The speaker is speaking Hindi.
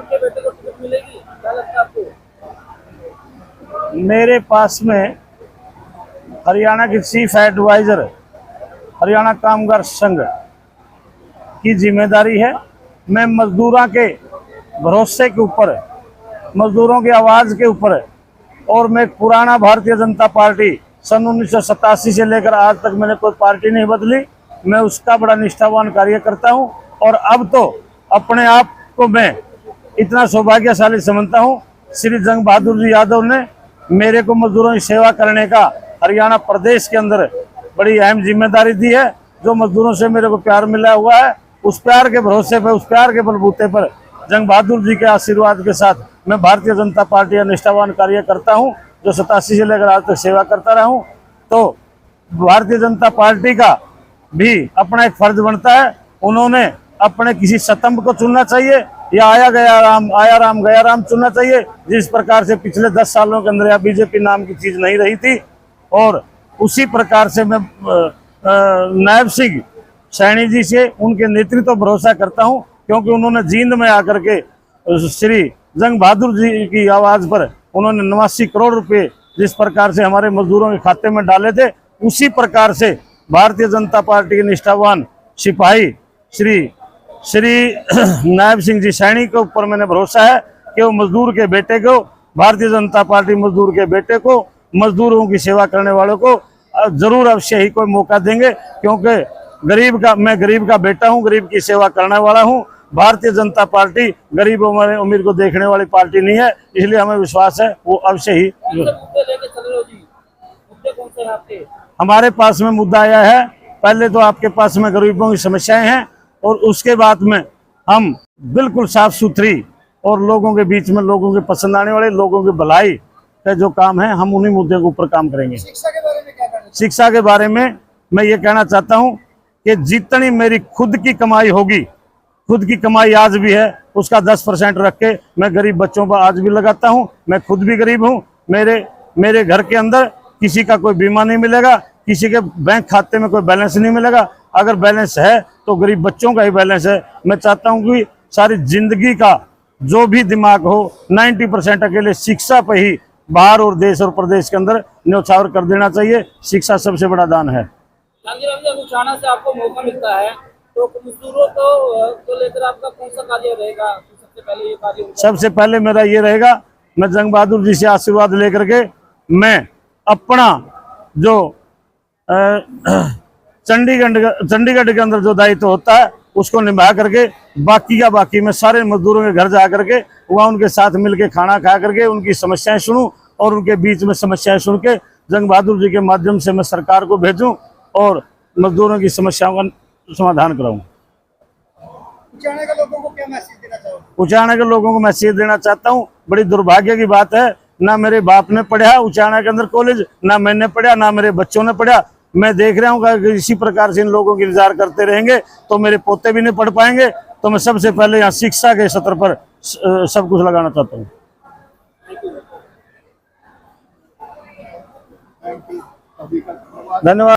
उनके बेटे को टिकट मिलेगी, क्या लगता है आपको? मेरे पास में हरियाणा की चीफ एडवाइजर हरियाणा कामगार संघ की जिम्मेदारी है। मैं मजदूरों के भरोसे के ऊपर, मजदूरों की आवाज के ऊपर, और मैं पुराना भारतीय जनता पार्टी सन 1987 से लेकर आज तक मैंने कोई पार्टी नहीं बदली। मैं उसका बड़ा निष्ठावान कार्य करता हूं और अब तो अपने आप को मैं इतना सौभाग्यशाली समझता हूं। श्री जंग बहादुर जी यादव ने मेरे को मजदूरों की सेवा करने का हरियाणा प्रदेश के अंदर बड़ी अहम जिम्मेदारी दी है। जो मजदूरों से मेरे को प्यार मिला हुआ है, उस प्यार के भरोसे पर, उस प्यार के बलबूते पर जंग बहादुर जी के आशीर्वाद के साथ मैं भारतीय जनता पार्टी का निष्ठावान कार्य करता हूं, जो 87 से लेकर आज तक सेवा करता रहा हूं। तो भारतीय जनता पार्टी का भी अपना एक फर्ज बनता है। उन्होंने अपने किसी स्तंभ को चुनना चाहिए या आया राम गया राम चुनना चाहिए। जिस प्रकार से पिछले 10 सालों के अंदर बीजेपी नाम की चीज नहीं रही थी, और उसी प्रकार से मैं नायब सिंह सैनी जी से उनके नेतृत्व भरोसा करता हूं, क्योंकि उन्होंने जींद में आकर के श्री जंग बहादुर जी की आवाज पर उन्होंने 89 करोड़ रुपए जिस प्रकार से हमारे मजदूरों के खाते में डाले थे, उसी प्रकार से भारतीय जनता पार्टी के निष्ठावान सिपाही श्री नायब सिंह जी सैनी के ऊपर मैंने भरोसा है कि वो मजदूर के बेटे को, भारतीय जनता पार्टी मजदूर के बेटे को, मजदूरों की सेवा करने वालों को जरूर अवश्य ही कोई मौका देंगे। क्योंकि मैं गरीब का बेटा हूं, गरीब की सेवा करने वाला हूं। भारतीय जनता पार्टी गरीब अमीर को देखने वाली पार्टी नहीं है, इसलिए हमें विश्वास है वो अवश्य ही। हमारे पास में मुद्दा आया है, पहले तो आपके पास में गरीबों की समस्याएं हैं, और उसके बाद में हम बिल्कुल साफ सुथरी और लोगों के बीच में लोगों के पसंद आने वाले, लोगों की भलाई का जो काम है, हम उन्हीं मुद्दों के ऊपर काम करेंगे। शिक्षा के बारे में क्या कहना? शिक्षा के बारे में मैं ये कहना चाहता हूं कि जितनी मेरी खुद की कमाई होगी, खुद की कमाई आज भी है, उसका 10% रख के मैं गरीब बच्चों पर आज भी लगाता हूं। मैं खुद भी गरीब हूं। मेरे घर के अंदर किसी का कोई बीमा नहीं मिलेगा, किसी के बैंक खाते में कोई बैलेंस नहीं मिलेगा। अगर बैलेंस है तो गरीब बच्चों का ही बैलेंस है। मैं चाहता हूं कि सारी जिंदगी का जो भी दिमाग हो, 90% अकेले शिक्षा पे ही बाहर और देश और प्रदेश के अंदर न्यौछावर कर देना चाहिए। शिक्षा सबसे बड़ा दान है। उचाना से आपको मौका मिलता है तो मजदूरों को लेकर आपका कौन सा कार्य रहेगा? सबसे पहले ये कार्य, सबसे पहले मेरा ये रहेगा, मैं जंग बहादुर जी से आशीर्वाद लेकर के मैं अपना जो चंडीगढ़ के अंदर जो दायित्व होता है उसको निभा करके बाकी मैं सारे मजदूरों के घर जा करके वहाँ उनके साथ मिलके खाना खा करके उनकी समस्याएं सुनूं, और उनके बीच में समस्याएं सुन के जंग बहादुर जी के माध्यम से मैं सरकार को भेजूं और मजदूरों की समस्याओं का समाधान कराऊं। उचाना के लोगों को क्या मैसेज देना चाहोगे? उचाना के लोगों को मैसेज देना चाहता हूं, बड़ी दुर्भाग्य की बात है, ना मेरे बाप ने पढ़ा उचाना के अंदर कॉलेज, ना मैंने पढ़ा, ना मेरे बच्चों ने पढ़ा। मैं देख रहा हूँ कि इसी प्रकार से इन लोगों की इंतजार करते रहेंगे तो मेरे पोते भी नहीं पढ़ पाएंगे। तो मैं सबसे पहले यहाँ शिक्षा के स्तर पर सब कुछ लगाना चाहता हूँ। धन्यवाद।